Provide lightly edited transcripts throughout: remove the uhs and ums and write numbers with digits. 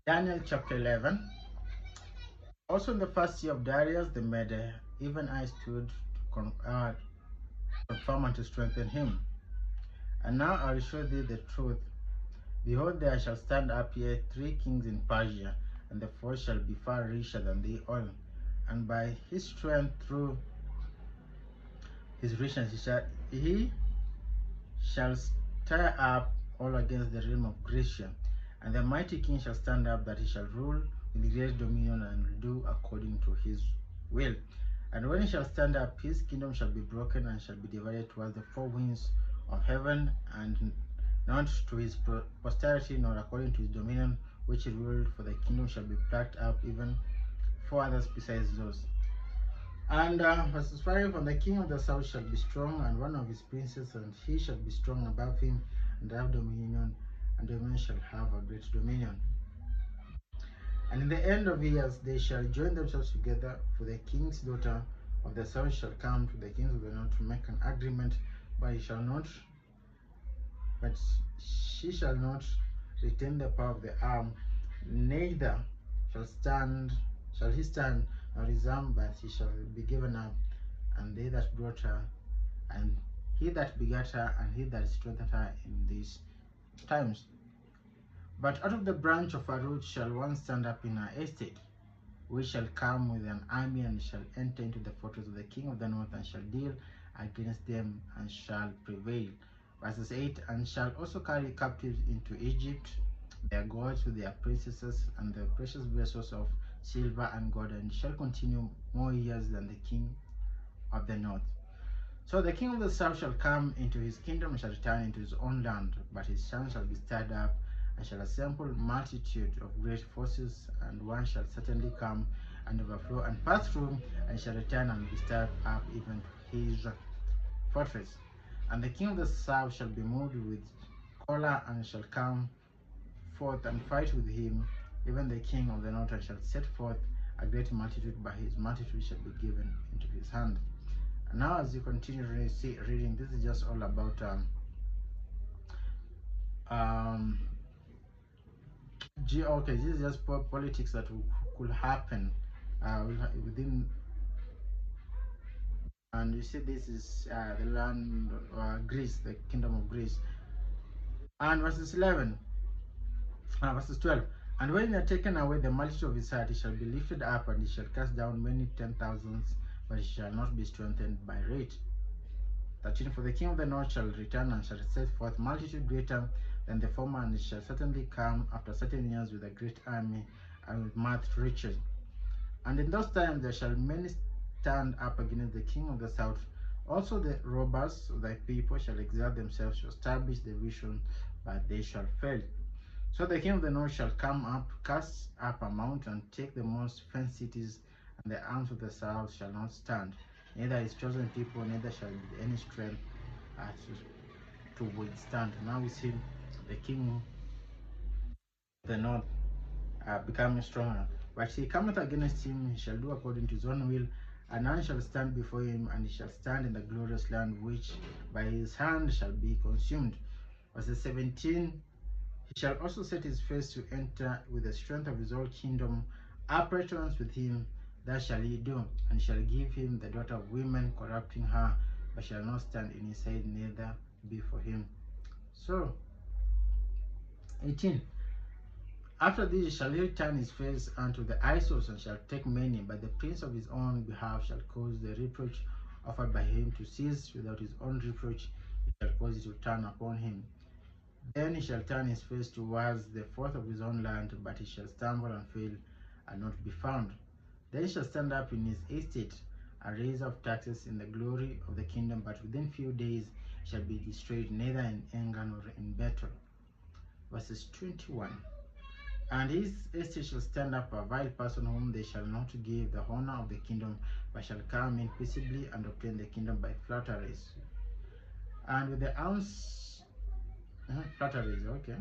Daniel chapter 11. Also in the first year of Darius the Mede, even I stood to confirm and to strengthen him. And now I will show thee the truth. Behold, there shall stand up here 3 kings in Persia, and the fourth shall be far richer than they all. And by his strength through his richness he shall stir up all against the realm of Gracia. And the mighty king shall stand up, that he shall rule with great dominion, and will do according to his will. And when he shall stand up, his kingdom shall be broken, and shall be divided towards the four winds of heaven, and not to his posterity, nor according to his dominion which he ruled, for the kingdom shall be plucked up, even four others besides those. And verses 5, and the king of the south shall be strong, and one of his princes, and he shall be strong above him, and have dominion, and the men shall have a great dominion. And in the end of years they shall join themselves together, for the king's daughter of the south shall come to the kings of the north to make an agreement, but she shall not retain the power of the arm, neither shall he stand nor resume, but he shall be given up, and they that brought her, and he that begat her, and he that strengthened her in these times. But out of the branch of her root shall one stand up in her estate, which shall come with an army, and shall enter into the fortress of the king of the north, and shall deal against them, and shall prevail. Verses 8, and shall also carry captives into Egypt their gods with their princesses, and the precious vessels of silver and gold, and shall continue more years than the king of the north. So the king of the south shall come into his kingdom, and shall return into his own land, but his sons shall be stirred up, and shall assemble multitude of great forces, and one shall certainly come and overflow and pass through, and shall return and be stirred up even to his fortress. And the king of the south shall be moved with choler, and shall come forth and fight with him, even the king of the north, and shall set forth a great multitude, but his multitude shall be given into his hand. And now as you continue reading, this is just all about um okay, this is just politics that could happen within. And you see, this is the land Greece, the kingdom of Greece. And verses 11, verses 12, and when they are taken away the multitude of his heart, he shall be lifted up, and he shall cast down many 10,000s, but he shall not be strengthened by rate. 13, for the king of the north shall return, and shall set forth multitude greater than the former, and he shall certainly come after certain years with a great army, and with much riches. And in those times there shall many stand up against the king of the south. Also the robbers of thy people shall exalt themselves to establish the vision, but they shall fail. So the king of the north shall come up, cast up a mountain, take the most fenced cities, and the arms of the south shall not stand, neither his chosen people, neither shall be any strength to withstand. Now we see the king of the north becoming stronger. But he cometh against him, he shall do according to his own will, and none shall stand before him, and he shall stand in the glorious land which by his hand shall be consumed. Verse 17, he shall also set his face to enter with the strength of his whole kingdom, upright ones with him, that shall he do, and shall give him the daughter of women, corrupting her, but shall not stand in his side, neither be for him. So, 18, after this shall he turn his face unto the Isos, and shall take many, but the prince of his own behalf shall cause the reproach offered by him to cease without his own reproach, he shall cause it to turn upon him. Then he shall turn his face towards the fourth of his own land, but he shall stumble and fail, and not be found. Then he shall stand up in his estate, and raise up taxes in the glory of the kingdom, but within few days shall be destroyed, neither in anger nor in battle. Verses 21. And his estate shall stand up a vile person, whom they shall not give the honor of the kingdom, but shall come in peaceably and obtain the kingdom by flatteries. And with the arms, flatteries, okay.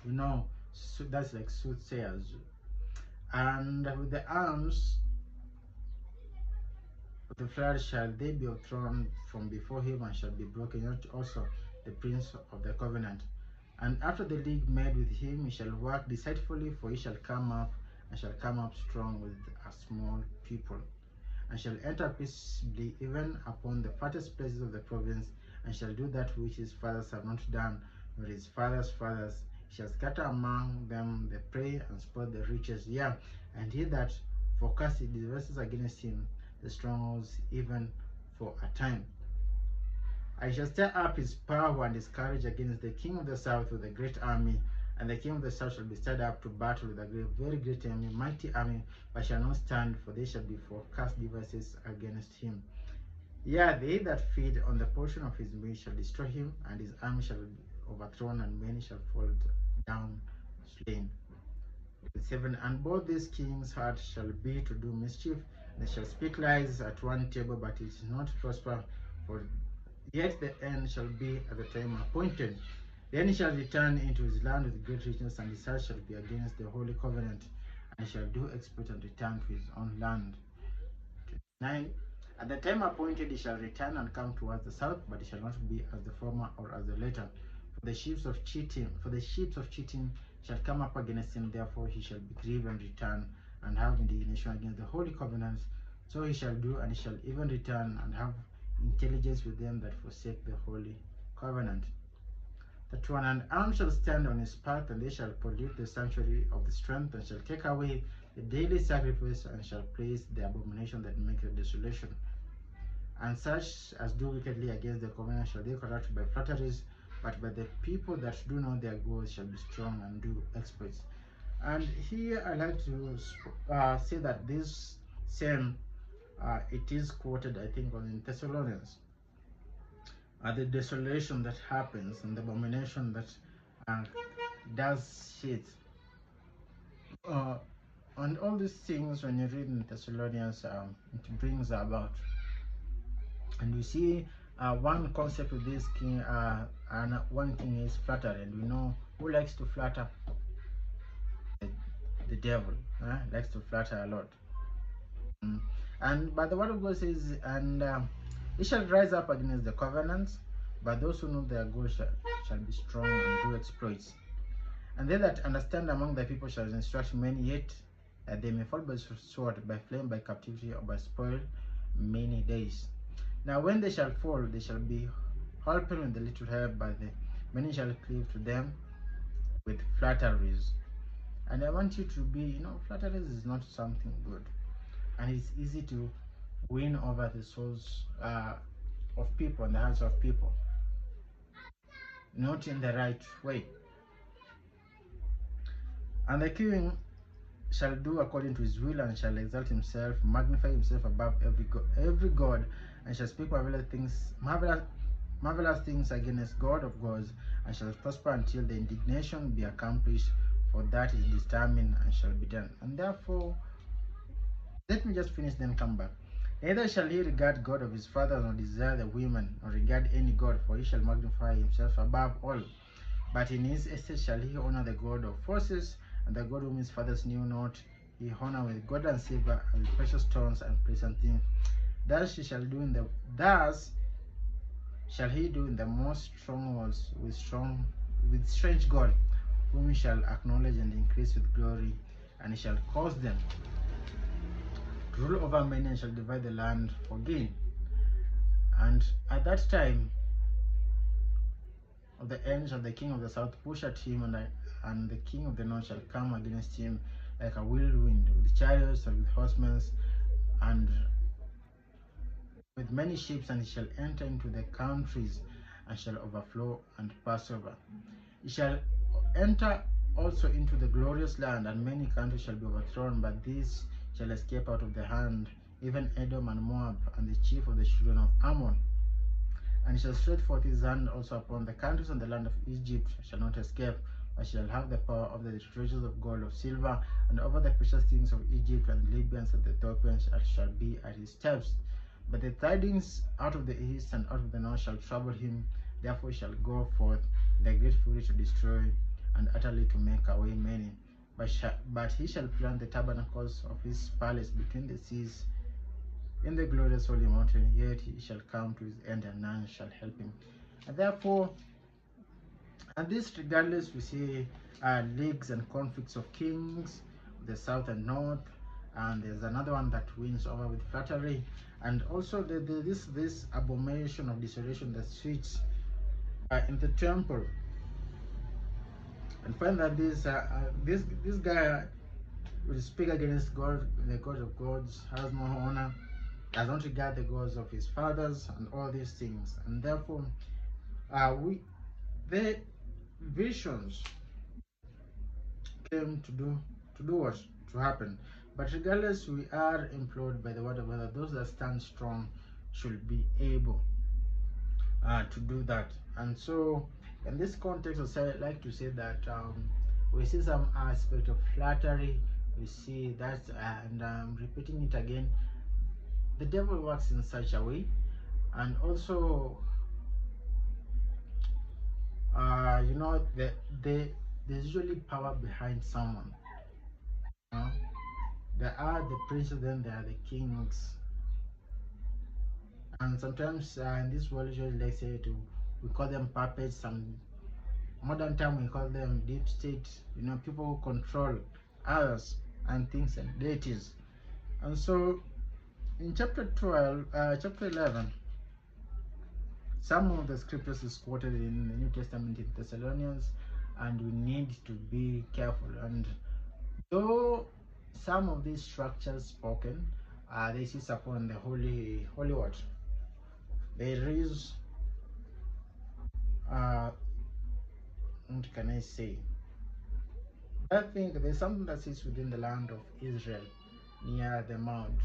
You know, so that's like soothsayers. And with the arms of the flood shall they be overthrown from before him, and shall be broken, not also the prince of the covenant. And after the league made with him, he shall work decidefully, for he shall come up, and shall come up strong with a small people, and shall enter peaceably even upon the fattest places of the province, and shall do that which his fathers have not done, nor his fathers' fathers. He shall scatter among them the prey, and spoil the riches. Yeah, and he that forecasteth devices against him the strongholds, even for a time. I shall stir up his power and his courage against the king of the south with a great army, and the king of the south shall be stirred up to battle with a very great army, mighty army, but shall not stand, for they shall be forecast devices against him. Yeah, they that feed on the portion of his meat shall destroy him, and his army shall be overthrown, and many shall fall down slain. 7. And both these kings' hearts shall be to do mischief, they shall speak lies at one table, but it is not prosper, for yet the end shall be at the time appointed. Then he shall return into his land with great richness, and his heart shall be against the holy covenant, and he shall do exploit and return to his own land. 9. At the time appointed he shall return and come towards the south, but it shall not be as the former or as the later. For the ships of cheating shall come up against him, therefore he shall be grieved and return, and have indignation against the holy covenants. So he shall do, and he shall even return and have intelligence with them that forsake the holy covenant. 31. And arm shall stand on his path, and they shall pollute the sanctuary of the strength, and shall take away the daily sacrifice, and shall place the abomination that maketh desolation. And such as do wickedly against the covenant shall they corrupt by flatteries, but by the people that do know their goals shall be strong and do exploits. And here I like to say that this same it is quoted, I think, on in Thessalonians. The desolation that happens and the abomination that does shit. And all these things, when you read in Thessalonians, it brings about. And you see one concept with this king, and one thing is flattery. And we know who likes to flatter? The devil likes to flatter a lot. And but the word of God says, and he shall rise up against the covenants, but those who know their goal shall be strong and do exploits. And they that understand among the people shall instruct many, yet they may fall by sword, by flame, by captivity, or by spoil many days. Now when they shall fall, they shall be holpen with the little hair, but the many shall cleave to them with flatteries. And I want you to be, flatteries is not something good. And it's easy to win over the souls of people and the hearts of people, not in the right way. And the king shall do according to his will, and shall exalt himself, magnify himself above every god, and shall speak marvelous things against God of gods, and shall prosper until the indignation be accomplished, for that is determined and shall be done. And therefore, let me just finish, then come back. Neither shall he regard God of his fathers, nor desire the women, nor regard any god, for he shall magnify himself above all. But in his estate shall he honor the God of forces, and the God whom his fathers knew not, he honor with gold and silver, and with precious stones and pleasant things. Thus shall he do in the most strongholds with strange God, whom he shall acknowledge and increase with glory, and he shall cause them to rule over many, and shall divide the land for gain. And at that time of the end shall the king of the south push at him, and the king of the north shall come against him like a whirlwind, with chariots and with horsemen, and with many ships, and he shall enter into the countries, and shall overflow and pass over. He shall enter also into the glorious land, and many countries shall be overthrown, but these shall escape out of the hand, even Edom and Moab, and the chief of the children of Ammon. And he shall stretch forth his hand also upon the countries, and the land of Egypt shall not escape, but shall have the power of the treasures of gold, of silver, and over the precious things of Egypt, and the Libyans and the Ethiopians shall be at his steps. But the tidings out of the east and out of the north shall trouble him, therefore he shall go forth the great fury to destroy, and utterly to make away many. But he shall plant the tabernacles of his palace between the seas, in the glorious holy mountain, yet he shall come to his end, and none shall help him. And therefore, And this, regardless, we see leagues and conflicts of kings, the south and north, and there's another one that wins over with flattery, and also this abomination of desolation that sits in the temple, and find that this guy will speak against God, the God of gods, has no honor, does not regard the gods of his fathers, and all these things, and therefore we the visions came to do what to happen. But regardless, we are implored by the word of God that those that stand strong should be able to do that. And so, in this context, I'd like to say that we see some aspect of flattery. We see that, and I'm repeating it again. The devil works in such a way, and also, there's usually power behind someone. You know? There are the princes, then there are the kings, and sometimes in this world, usually like say we call them puppets. Some modern time we call them deep state. People who control others and things and deities. And so, in chapter 11, some of the scriptures is quoted in the New Testament in Thessalonians, and we need to be careful. And though some of these structures spoken, they sit upon the holy word. There is, what can I say? I think there's something that sits within the land of Israel, near the mount,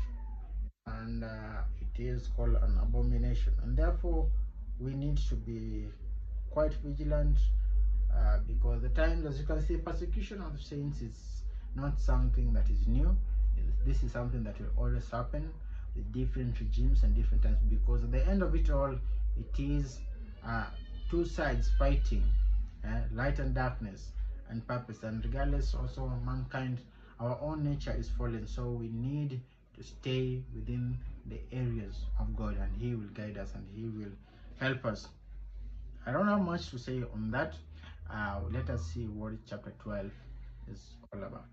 and it is called an abomination. And therefore, we need to be quite vigilant, because the times, as you can see, persecution of the saints is not something that is new. This is something that will always happen with different regimes and different times, because at the end of it all, it is two sides fighting, light and darkness and purpose. And regardless, also mankind, our own nature is fallen, so we need to stay within the areas of God, and He will guide us and He will help us. I don't have much to say on that. Let us see what chapter 12 is all about.